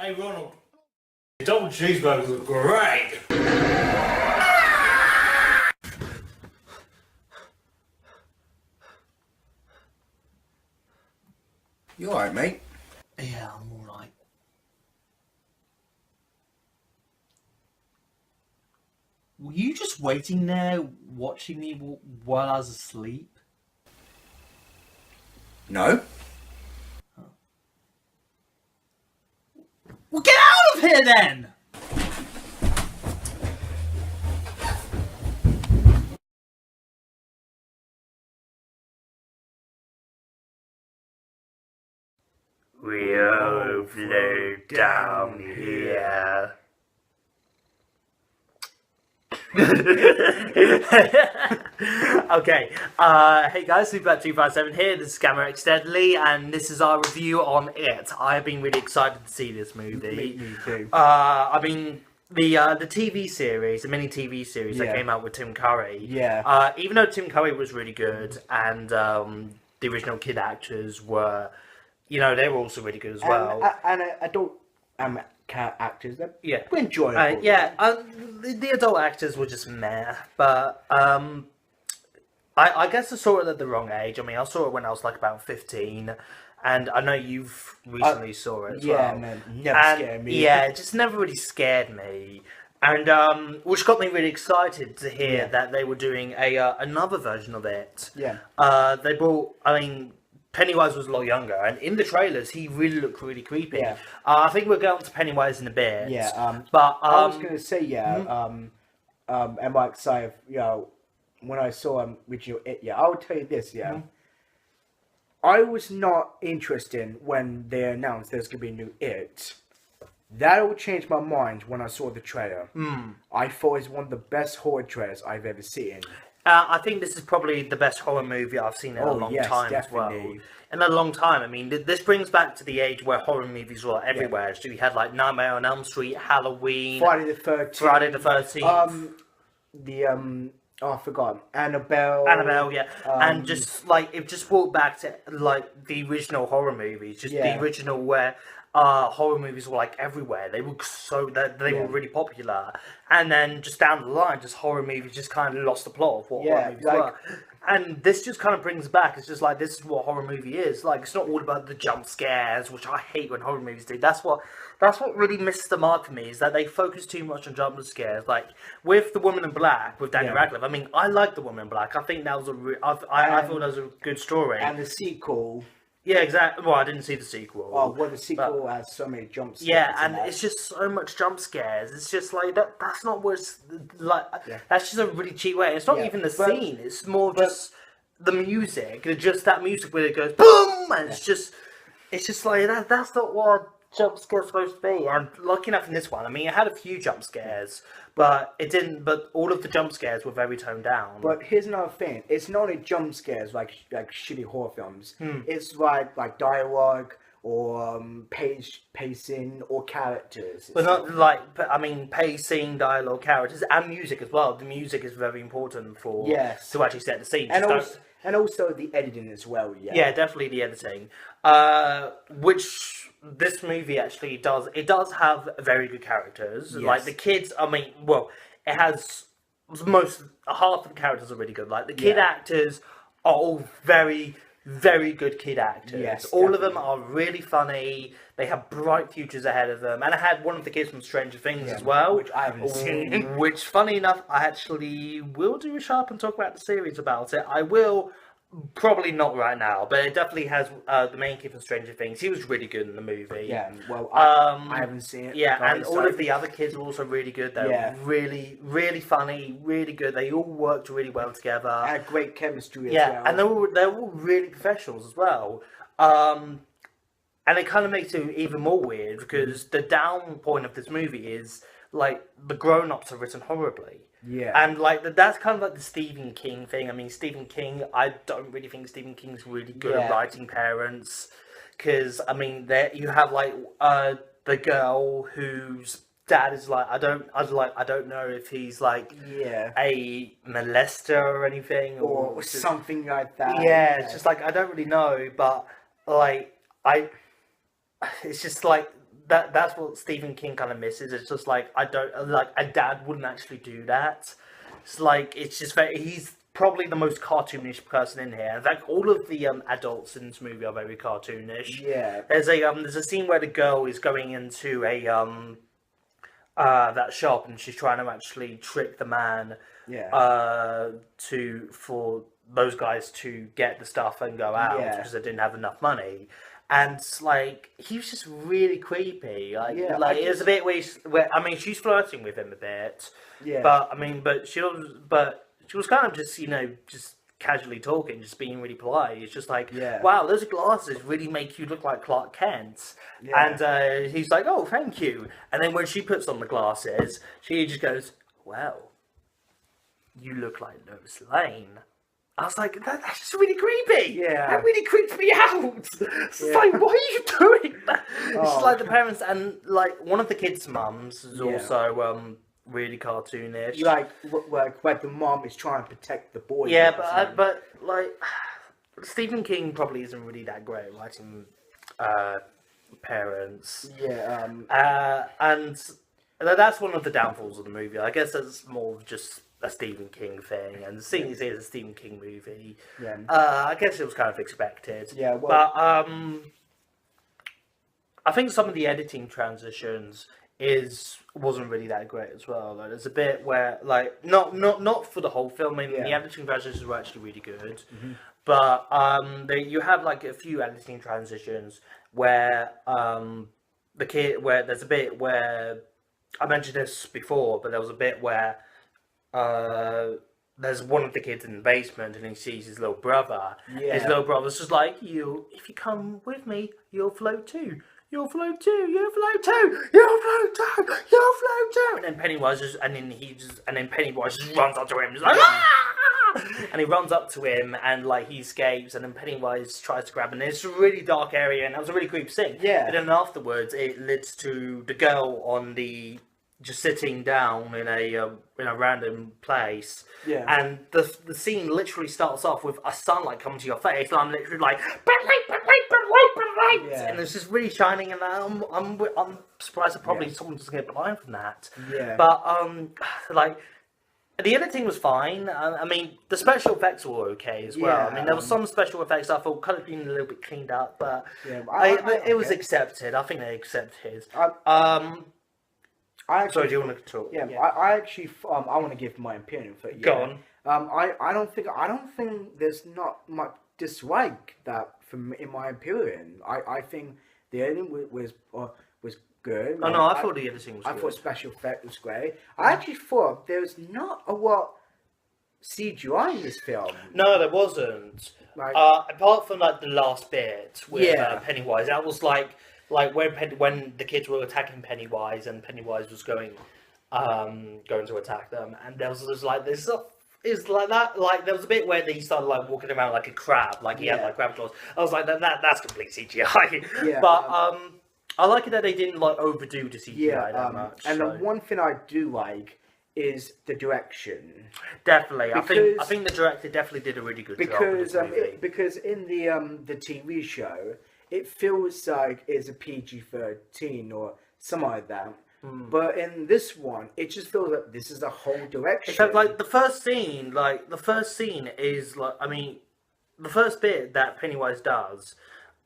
Hey Ronald, double cheeseburgers look great. You alright, mate? Yeah, I'm alright. Were you just waiting there, watching me while I was asleep? No. Well, get out of here then! We all float down here. Okay, hey guys, SuperBat 257 here, this is GameraXDeadly, and this is our review on It. I have been really excited to see this movie. Me too. I mean, the TV series, the mini TV series that came out with Tim Curry. Yeah. Even though Tim Curry was really good, and the original kid actors were, you know, they were also really good as well. And adult actors, they're Yeah. enjoyable. The adult actors were just meh, but I guess I saw it at the wrong age. I mean, I saw it when I was like about 15, and I know you've recently saw it as well. Yeah, man, never scared me. Yeah, it just never really scared me, and which got me really excited to hear that they were doing another version of it. Yeah. They brought, I mean, Pennywise was a lot younger, and in the trailers, he really looked really creepy. Yeah. I think we'll get on to Pennywise in a bit. Yeah. But I was gonna say, am I excited? You know, when I saw original It, I will tell you this, I was not interested when they announced there's gonna be a new It. That all changed my mind when I saw the trailer. I thought it's one of the best horror trailers I've ever seen. I think this is probably the best horror movie I've seen in a long time definitely. as well. In a long time. I mean, this brings back to the age where horror movies were everywhere. So we had like Nightmare on Elm Street, Halloween, Friday the 13th. Friday the 13th. I forgot. Annabelle, yeah. And just like, it just brought back to like the original horror movies. Just the original where horror movies were like everywhere. They were they were really popular, and then just down the line, just horror movies just kind of lost the plot of what horror movies were. And this just kind of brings back. It's just like, this is what horror movie is. Like, it's not all about the jump scares, which I hate when horror movies do. That's what really missed the mark for me, is that they focus too much on jump scares. Like with The Woman in Black with Daniel Radcliffe. I mean, I like The Woman in Black. I think that was I thought that was a good story. And the sequel. Yeah, exactly. Well, I didn't see the sequel. Oh, well, the sequel has so many jump scares. Yeah, and it's just so much jump scares. It's just like that's not what it's like. That's just a really cheap way. It's not even the scene. It's more just the music. Just that music where it goes boom, and it's just like that. That's not what jump scare's supposed to be. And lucky enough in this one, I mean, it had a few jump scares, but it didn't. But all of the jump scares were very toned down. But here's another thing: it's not only jump scares like shitty horror films. It's like dialogue or pacing or characters. But not like, I mean, pacing, dialogue, characters, and music as well. The music is very important for to actually set the scene. And also the editing as well. Yeah, definitely the editing. Which this movie actually does. It does have very good characters. Yes. Like the kids. I mean, well, it has half of the characters are really good. Like the kid actors are all very, very good kid actors. Yes, all of them are really funny. They have bright futures ahead of them. And I had one of the kids from Stranger Things as well, which I haven't seen. Which, funny enough, I actually will do a sharp and talk about the series about it. I will. Probably not right now, but it definitely has the main kid from Stranger Things. He was really good in the movie. Yeah, well, I haven't seen it. Yeah, and all of the other kids were also really good. They're really, really funny, really good. They all worked really well together. Had great chemistry as well. Yeah, and they're all really professionals as well. And it kind of makes it even more weird because the down point of this movie is like the grown-ups are written horribly. Yeah. And like that's kind of like the Stephen King thing. I mean, Stephen King, I don't really think Stephen King's really good at writing parents, because I mean, there you have like the girl whose dad is like, I don't know if he's like a molester or anything or something like that. Yeah, it's just like I don't really know, but like it's just like that's what Stephen King kind of misses. It's just like I don't like a dad wouldn't actually do that. It's like it's just very he's probably the most cartoonish person in here. In fact, all of the adults in this movie are very cartoonish. Yeah. There's a scene where the girl is going into a that shop and she's trying to actually trick the man. Yeah. For those guys to get the stuff and go out because they didn't have enough money. And like he was just really creepy. Like it was a bit where I mean she's flirting with him a bit. Yeah. But she was kind of just just casually talking, just being really polite. It's just like wow, those glasses really make you look like Clark Kent. Yeah. And he's like, oh, thank you. And then when she puts on the glasses, she just goes, well, you look like Lois Lane. I was like, that's just really creepy. Yeah. That really creeps me out. It's like, what are you doing? It's like the parents, and like one of the kids' mums is also really cartoonish. Like the mom is trying to protect the boy. Yeah, but like Stephen King probably isn't really that great at writing parents. Yeah. And that's one of the downfalls of the movie. I guess it's more of just a Stephen King thing, and seeing as it is a Stephen King movie, I guess it was kind of expected. Yeah, well, but I think some of the editing transitions wasn't really that great as well. Like, there's a bit where not for the whole film. I mean, the editing transitions were actually really good, but you have like a few editing transitions where there's a bit where I mentioned this before, but there was a bit where there's one of the kids in the basement and he sees his little brother. Yeah. His little brother's just like, if you come with me, you'll float too. You'll float too. You'll float too. You'll float too. You'll float too. And then Pennywise Pennywise just runs up to him. He's like, ah! And he runs up to him and like he escapes. And then Pennywise tries to grab him. And it's a really dark area, and that was a really creepy scene. Yeah. And then afterwards, it leads to the girl on the just sitting down in a random place, and the scene literally starts off with a sunlight coming to your face, and I'm literally like, and it's just really shining, and I'm surprised that probably someone doesn't get blind from that. Yeah. But like the editing was fine. I mean, the special effects were okay as well. I mean, there was some special effects I thought could have been a little bit cleaned up, but it was accepted. I think they accepted. Sorry, do you want to talk? Yeah. I actually I want to give my opinion for Go on. I don't think there's not much dislike that in my opinion. I think the editing was good. Oh no, I thought the editing was good. I thought special effect was great. I actually thought there was not a lot CGI in this film. No, there wasn't. Apart from like the last bit with Pennywise, that was like when the kids were attacking Pennywise and Pennywise was going to attack them, and there was just like this stuff is like that. Like there was a bit where he started like walking around like a crab, like he had like crab claws. I was like that's complete CGI. Yeah, but I like it that they didn't like overdo the CGI that much. And the one thing I do like is the direction. Definitely, I think the director definitely did a really good job with this movie. Because in the TV show, it feels like it's a PG-13 or something like that. But in this one, it just feels like this is a whole direction. Except, like, the first scene is, like, I mean, the first bit that Pennywise does,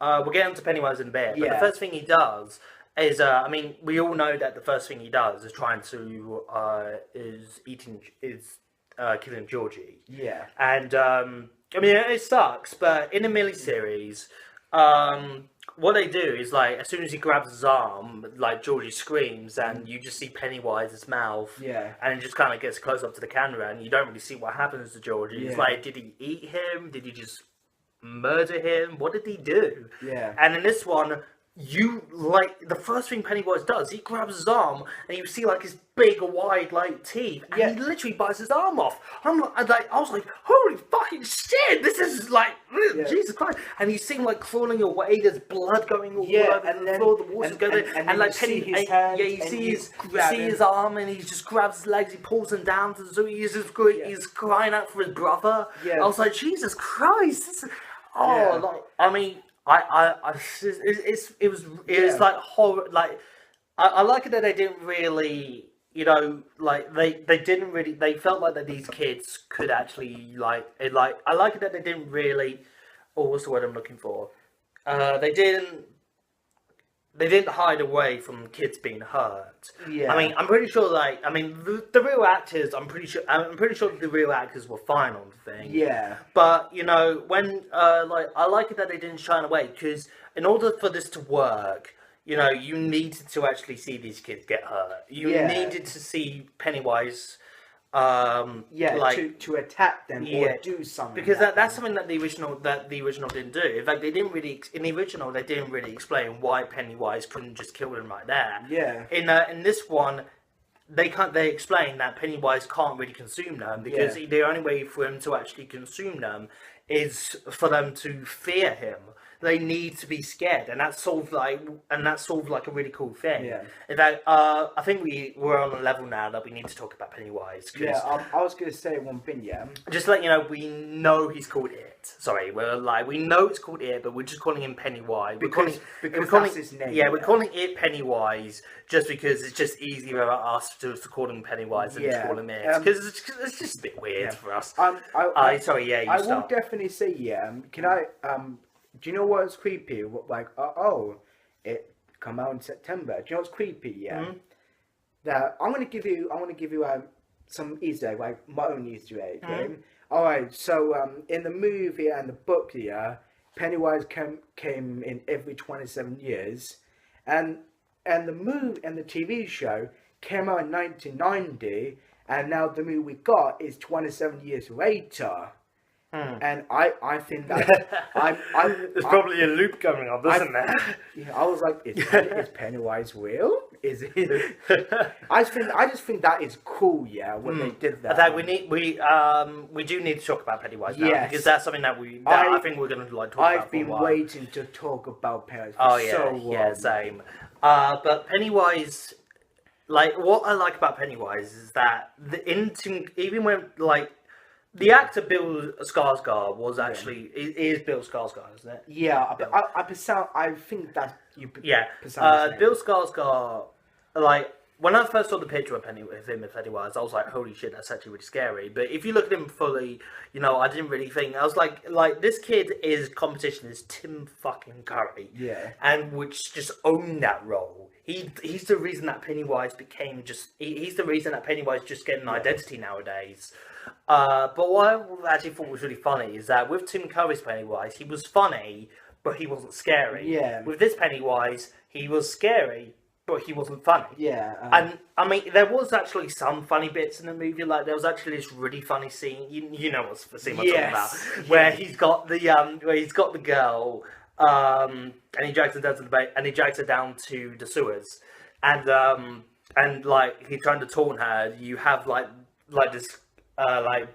we'll get into Pennywise in a bit, but the first thing he does is, I mean, we all know that the first thing he does is killing Georgie. Yeah. And, I mean, it sucks, but in a miniseries, what they do is, like, as soon as he grabs his arm, like, Georgie screams, and you just see Pennywise's mouth, and it just kind of gets close up to the camera, and you don't really see what happens to Georgie. It's like, did he eat him? Did he just murder him? What did he do? Yeah. And in this one, the first thing Pennywise does, he grabs his arm, and you see, like, his big, wide, like, teeth, and he literally bites his arm off. I was like, holy fucking shit, this is, like, Jesus Christ. And you see him, like, crawling away, there's blood going all over the floor, the water's going, and like, you see his arm, and he just grabs his legs, he pulls him down, so he's crying out for his brother. Yeah. I was like, Jesus Christ, I mean, it was like horror. Like I like it that they didn't really, like they didn't really. They felt like that these kids could actually like it. Like I like it that they didn't really. Oh, what's the word I'm looking for? They didn't hide away from kids being hurt. Yeah. I mean, I'm pretty sure. Like, I mean, the real actors. I'm pretty sure the real actors were fine on the thing. Yeah. But when like I like it that they didn't shine away, because in order for this to work, you needed to actually see these kids get hurt. You needed to see Pennywise. To attack them or do something, because that's something that the original didn't do. In fact, they didn't really explain why Pennywise couldn't just kill them right there. Yeah. In this one, they explain that Pennywise can't really consume them, because the only way for him to actually consume them is for them to fear him. They need to be scared, and that's sort of like a really cool thing. Yeah. In fact, I think we're on a level now that we need to talk about Pennywise. I was going to say one thing. Yeah. Just to let you know, we know he's called It. Sorry, we know it's called It, but we're just calling him Pennywise. Because that's his name. Yeah, we're calling it Pennywise just because it's just easier for us to call him Pennywise than to call him It, because it's just a bit weird for us. I will definitely say Can I do you know what's creepy? Like, it come out in September. Do you know what's creepy? Yeah. Mm-hmm. That I'm gonna give you some Easter egg, like my own Easter egg. Mm-hmm. Right? All right. So in the movie and the book, Pennywise came in every 27 years, and the movie and the TV show came out in 1990, and now the movie we got is 27 years later. And I think that there's probably a loop going on, isn't there? I was like, is Pennywise real? Is it? I just think that is cool. Yeah, when they did that. That we do need to talk about Pennywise now, because that's something that I think we're going to talk about. I've been waiting to talk about Pennywise for so long. Yeah, same. But Pennywise, like what I like about Pennywise is that even when like. The actor Bill Skarsgård was actually is Bill Skarsgård, isn't it? Yeah, I think that you. Yeah, Bill Skarsgård. Like when I first saw the picture of him and Pennywise, I was like, "Holy shit, that's actually really scary." But if you look at him fully, I didn't really think. I was like this kid is competition is Tim fucking Curry. Yeah, and which just owned that role. He's the reason that Pennywise became just. He's the reason that Pennywise just getting an identity nowadays. But what I actually thought was really funny is that with Tim Curry's Pennywise, he was funny, but he wasn't scary. Yeah. With this Pennywise, he was scary, but he wasn't funny. Yeah. And I mean, there was actually some funny bits in the movie. Like there was actually this really funny scene. You know what scene I'm talking about, where he's got the girl, and he drags her down to the down to the sewers, and like he's trying to taunt her. You have like this.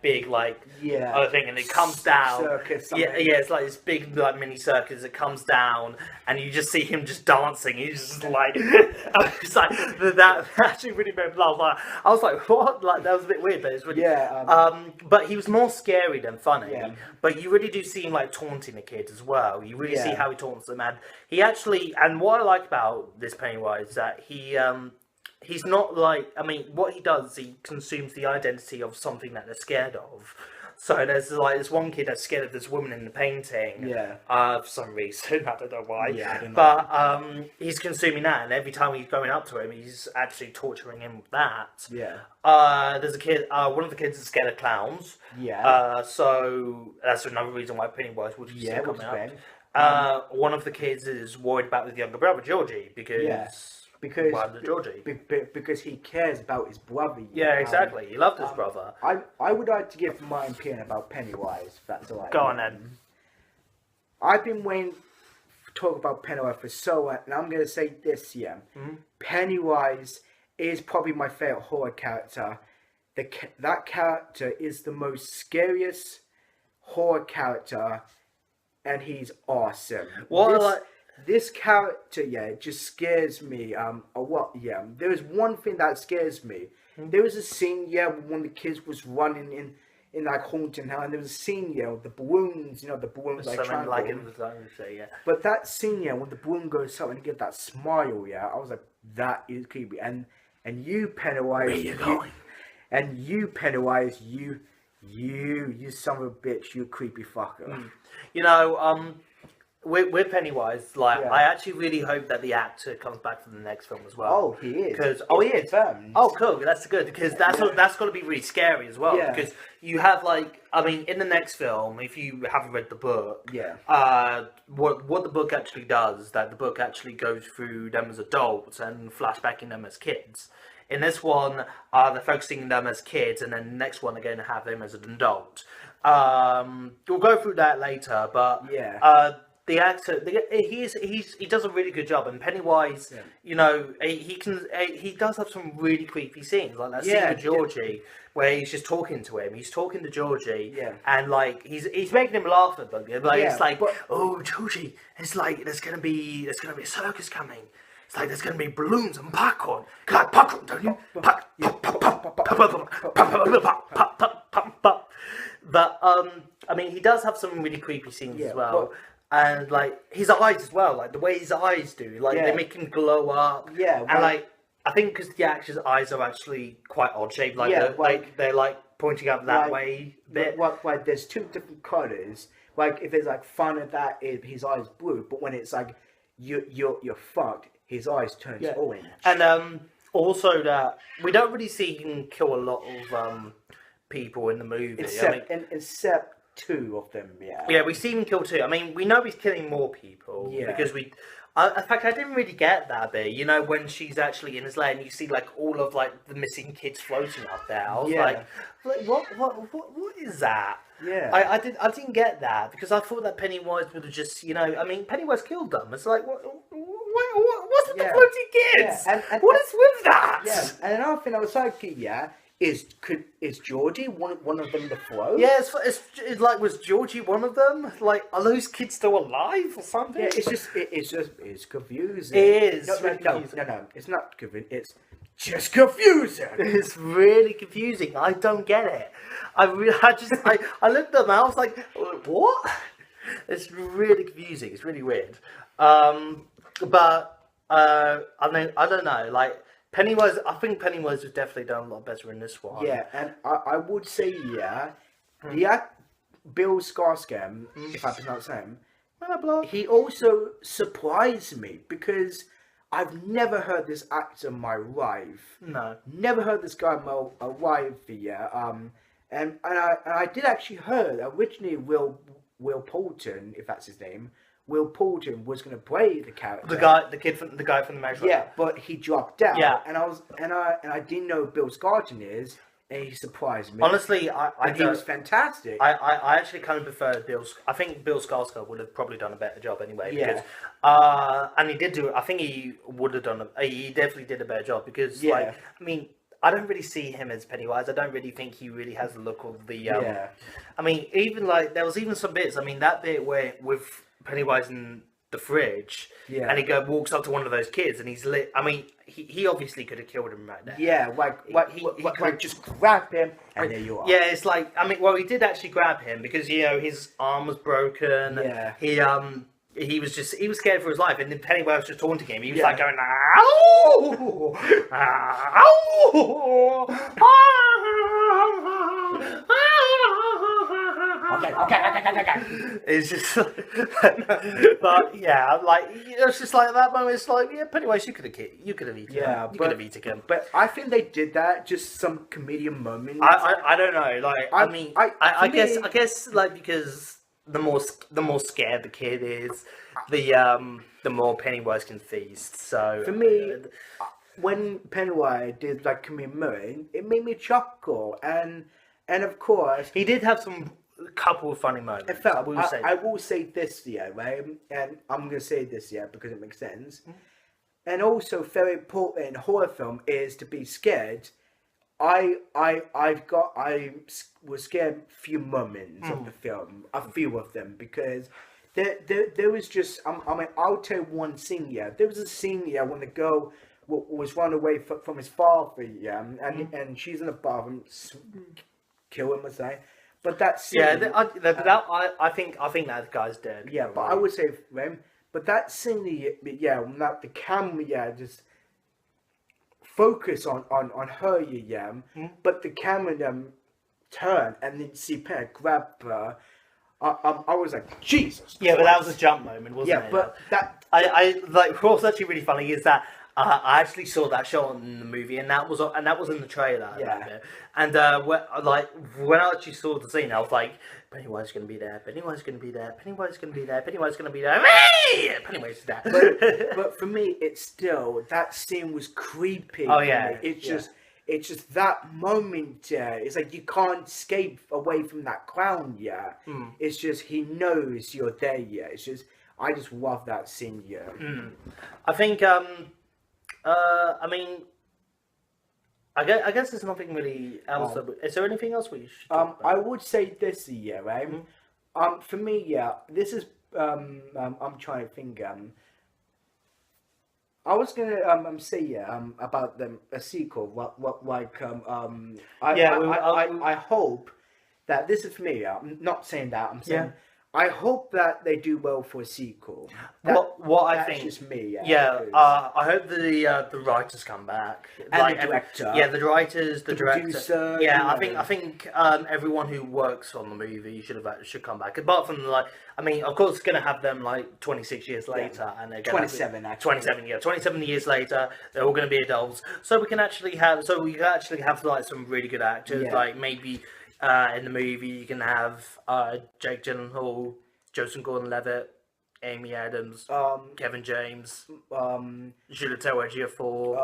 Big other thing, and it comes down. Circus, it's like this big mini circus that comes down, and you just see him just dancing. He's just like, it's like that actually really made me laugh. I was like, what? Like that was a bit weird, but it's really but he was more scary than funny. Yeah. But you really do see him like taunting the kids as well. You really see how he taunts them, and he actually. And what I like about this Pennywise is that he's not what he does is he consumes the identity of something that they're scared of. So there's this one kid that's scared of this woman in the painting. Yeah. For some reason, I don't know why. Yeah, I don't know. But he's consuming that, and every time he's going up to him, he's actually torturing him with that. Yeah. There's a kid. One of the kids is scared of clowns. Yeah. So that's another reason why Pennywise would still coming up. One of the kids is worried about his younger brother Georgie because he cares about his brother. Yeah, exactly. He loved his brother. I would like to give my opinion about Pennywise, if that's alright. Go on then. I've been waiting to talk about Pennywise for so long, and I'm going to say this, Mm-hmm. Pennywise is probably my favourite horror character. That character is the most scariest horror character, and he's awesome. This character, just scares me a lot, There is one thing that scares me. There was a scene, when one of the kids was running in like haunting house, and there was a scene, with the balloons, the balloons like something like it triangle. was like, yeah. But that scene, when the balloon goes up and you get that smile, I was like, that is creepy. And you, Pennywise, Where you going? And you, Pennywise, you son of a bitch, you creepy fucker. With Pennywise, I actually really hope that the actor comes back for the next film as well. Oh, he is. He is. Confirmed. Oh, cool. That's good because that's got to be really scary as well. Yeah. Because you have in the next film, if you haven't read the book, what the book actually does is that the book actually goes through them as adults and flashbacking them as kids. In this one, they're focusing on them as kids, and then the next one they're going to have them as an adult. We'll go through that later, but the actor, he does a really good job, and Pennywise, he does have some really creepy scenes, like that scene with Georgie, where he's just talking to him. He's talking to Georgie, and he's making him laugh at them. It's like, oh, Georgie, it's like there's gonna be a circus coming. It's like there's gonna be balloons and popcorn. You like popcorn, don't you? But he does have some really creepy scenes as well. And his eyes as well, the way his eyes do, they make him glow up. Yeah, and I think because the actor's eyes are actually quite odd shaped, they're pointing up that way. Bit. There's two different colours. If it's fun at that, his eyes blue, but when it's you're fucked, his eyes turns orange. And also that we don't really see him kill a lot of people in the movie, except two of them, we see him kill two. We know he's killing more people because in fact, I didn't really get that bit. When she's actually in his lair and you see all of the missing kids floating up there. I was what is that? Yeah, I didn't get that because I thought that Pennywise would have just Pennywise killed them. It's like what's with the floating kids? Yeah. And what is with that? Yeah, and another thing I was like, is Georgie one of them to float? Yeah, it's was Georgie one of them? Are those kids still alive or something? Yeah, it's confusing. It is. No, it's not confusing. It's just confusing. It's really confusing. I don't get it. I looked at them and I was like, what? It's really confusing. It's really weird. But I don't know. Pennywise, I think Pennywise has definitely done a lot better in this one. Yeah, and I would say, Bill Skarsgård, if I pronounce him, he also surprised me because I've never heard this actor in my life. No. Never heard this guy in my life, And I did actually heard, originally Will Poulton, if that's his name, Will Poulton was going to play the character. The guy from the Magic. Yeah, but he dropped out. Yeah, and I didn't know who Bill Skarsgård is, and he surprised me. Honestly, he was fantastic. I actually kind of prefer Bill's. I think Bill Skarsgård would have probably done a better job anyway. Yeah. Because, and he did do it. I think he would have done. He definitely did a better job because, I don't really see him as Pennywise. I don't really think he really has the look of the. Even there was even some bits. that bit where with Pennywise in the fridge, and he walks up to one of those kids, and he's lit. He obviously could have killed him right there. Yeah, he just grab him, and there you are. Yeah, it's he did actually grab him because his arm was broken. Yeah, he was scared for his life, and then Pennywise was just taunting him. He was going, ow, ow, Okay. It's just, but yeah, it's just that moment. It's Pennywise, you could have eaten. You could have eaten him. But I think they did that just some comedian moment. I don't know. I guess because the more scared the kid is, the more Pennywise can feast. So for me, when Pennywise did comedian moment, it made me chuckle, and of course he did have some couple of funny moments. In fact, I will say this, right? And I'm going to say this, because it makes sense. Mm-hmm. And also, very important in horror film is to be scared. I was scared a few moments of the film, a few of them, because there was just I'll tell you one scene. There was a scene when the girl was run away from his father. And she's in the bathroom, kill him, I say. But that scene, I think that guy's dead. Yeah, but I would say, but that scene, that the camera, just focus on her, but the camera turn and then see Penn grab her. I was like, Jesus. Yeah, but that was a jump moment, wasn't it? Yeah, but that I like. What's actually really funny is that I actually saw that shot in the movie, and that was in the trailer. Yeah. And when I actually saw the scene, I was like, Pennywise is going to be there. Pennywise is going to be there. Pennywise is going to be there. Pennywise is going to be there. Hey! Pennywise is there. But for me, it's still that scene was creepy. Oh yeah. It's just that moment. It's like you can't escape away from that clown. Yeah. It's just he knows you're there. Yeah. It's just I just love that scene. Yeah. I think. I mean, I guess there's nothing really else. Is there anything else we should talk about? I would say this, right? For me, this is. I'm trying to think. I was gonna say about a sequel. What like I hope that this is for me. I'm not saying that. I'm saying. I hope that they do well for a sequel. I think just me. I hope the writers come back and the director. Yeah, the writers, the director. Producer. Yeah, I think everyone who works on the movie should come back. Apart from I mean, of course, it's gonna have them 26 years later, and they're 27 actually. 27 years later, they're all gonna be adults. So we can actually have some really good actors, maybe. In the movie, you can have Jake Gyllenhaal, Joseph Gordon-Levitt, Amy Adams, Kevin James, Chiwetel Ejiofor.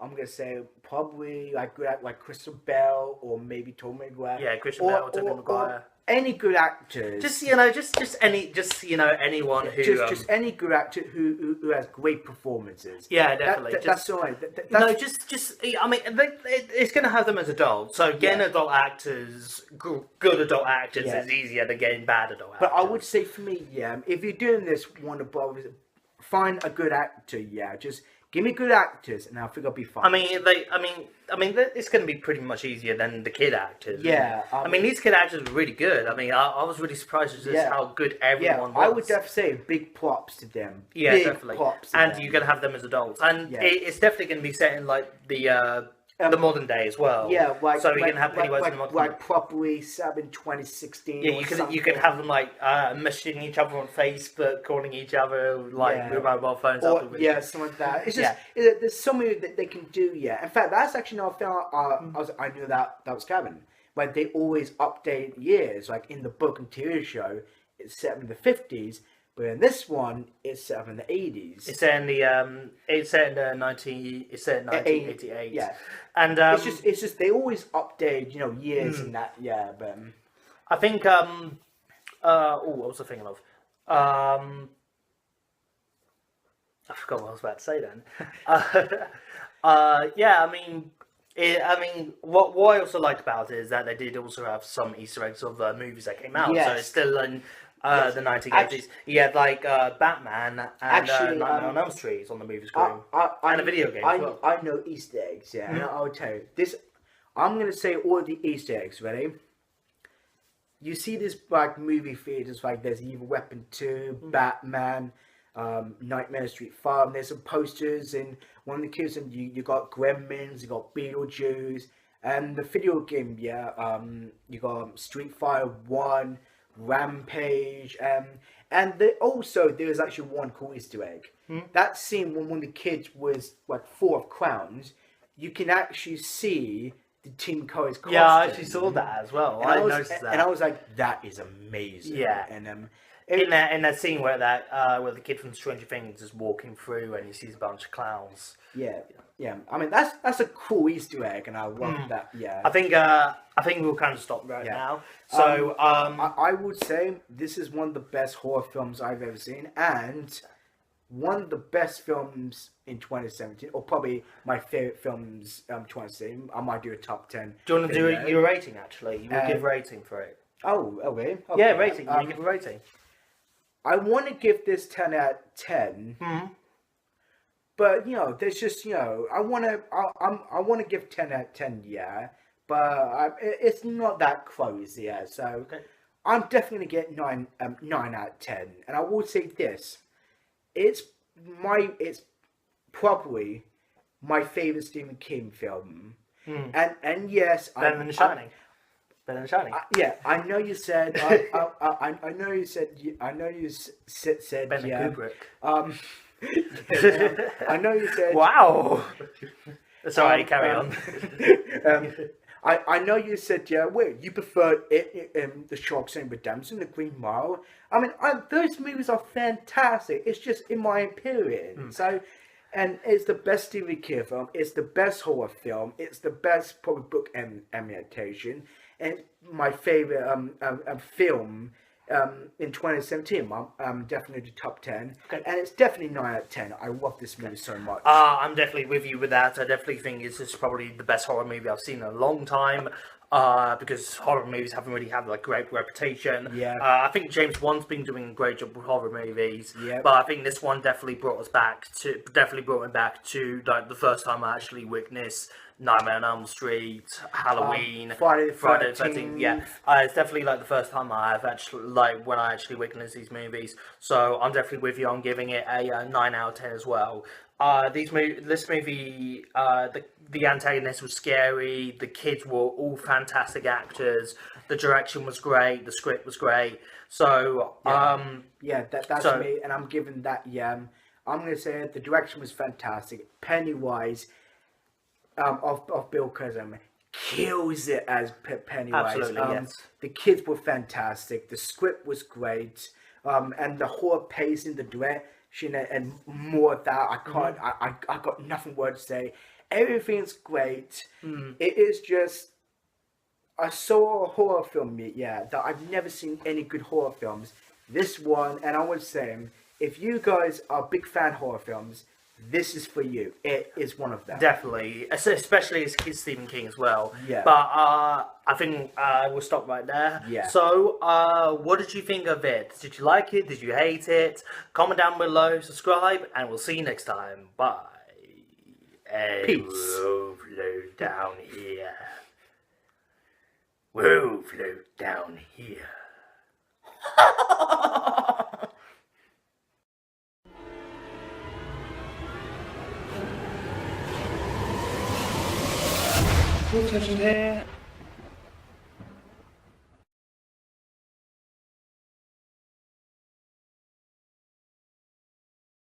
I'm gonna say probably like Crystal Bell or maybe Tobey Maguire. Yeah, Christian Bale or Tobey Maguire. Any good actors. Just anyone who just any good actor who has great performances. Yeah, definitely. That's all right. I mean, it's going to have them as adults. So getting adult actors, good adult actors, is easier than getting bad adult actors. But I would say for me, if you're doing this, Warner Brothers, find a good actor. Just give me good actors, and I think I'll be fine. I mean, it's going to be pretty much easier than the kid actors. Yeah. I mean, these kid actors were really good. I mean, I was really surprised at just how good everyone was. I would definitely say big props to them. Yeah, big definitely. Props to and them. you're going to have them as adults, and it's definitely going to be set in the modern day as well. Yeah, so you can have Pennywise in the modern day. Probably set in 2016. Yeah, you can have them messaging each other on Facebook, calling each other with mobile phones. Something like that. It's just there's so many that they can do. Yeah, in fact, that's actually now I knew that was Kevin. Like they always update years. Like in the book and TV show, it's set in the 50s. But in this one, it's set in the 80s. It's set in 1988. Yeah, and it's just they always update years and that. Yeah, but I think what was I thinking of? I forgot what I was about to say then. What I also liked about it is that they did also have some Easter eggs of movies that came out. Yes. So it's still in the 1980s. Batman and Nightmare on Elm Street on the movie screen. And a video game as well. I know Easter eggs, and I'll tell you this. I'm gonna say all the Easter eggs. Ready? You see this movie theaters there's Evil Weapon 2, Batman, Nightmare on Street Farm. There's some posters and one of the kids, and you got Gremlins, you got Beetlejuice, and the video game. You got Street Fighter 1. Rampage, and there's actually one cool Easter egg. That scene when one of the kids was full of clowns, you can actually see the Team Colors costume. Yeah, I actually saw that as well. I noticed that, and I was like, that is amazing. Yeah, and in that scene where the kid from Stranger Things is walking through and he sees a bunch of clowns. Yeah. I mean that's a cool Easter egg, and I love that. Yeah. I think we'll kind of stop right now. So I would say this is one of the best horror films I've ever seen, and one of the best films in 2017, or probably my favorite films 2017. I might do a top 10. Do you want to do your rating? Actually, you will give a rating for it. Oh, okay. Yeah, rating. You give a rating. I want to give this 10 out of 10. But there's just I want to give 10 out of 10. Yeah, but it's not that close. Yeah, so Okay. I'm definitely gonna get 9 out of 10. And I will say this: it's probably my favorite Stephen King film. And yes, Better than The Shining. Better than Shining. Yeah, I know you said. I know you said. I know you said. Ben yeah. Kubrick. I know you said. Wow. Sorry, carry on. I know you said, yeah, wait, you preferred The Shawshank Redemption, The Green Mile. I mean, those movies are fantastic. It's just in my opinion. So, and it's the best Stephen King film. It's the best horror film. It's the best probably book adaptation. And my favorite film in 2017, definitely the top 10. Okay. And it's definitely 9 out of 10. I love this movie so much. I'm definitely with you with that. I definitely think this is probably the best horror movie I've seen in a long time. Because horror movies haven't really had like great reputation. Yeah. I think James Wan's been doing a great job with horror movies. Yeah. But I think this one definitely brought me back to like the first time I actually witnessed Nightmare on Elm Street, Halloween, Friday the 13th. Yeah, it's definitely like the first time I've actually when I actually witnessed these movies. So I'm definitely with you on giving it a 9 out of 10 as well. This movie, the antagonist was scary. The kids were all fantastic actors. The direction was great. The script was great. So that's me, and I'm giving that. Yeah, I'm gonna say the direction was fantastic. Pennywise, of Bill Cosby kills it as Pennywise. Absolutely, yes. The kids were fantastic. The script was great. And the horror pacing, the direction, and more of that. I got nothing word to say. Everything's great. It is just. I saw a horror film, that I've never seen any good horror films. This one, and I was saying, if you guys are big fan horror films, this is for you. It is one of them. Definitely, especially as Stephen King as well. Yeah. But I think we'll stop right there. Yeah. So, what did you think of it? Did you like it? Did you hate it? Comment down below, subscribe, and we'll see you next time. Bye. Peace. We'll float down here. We'll float down here. We'll touch it here.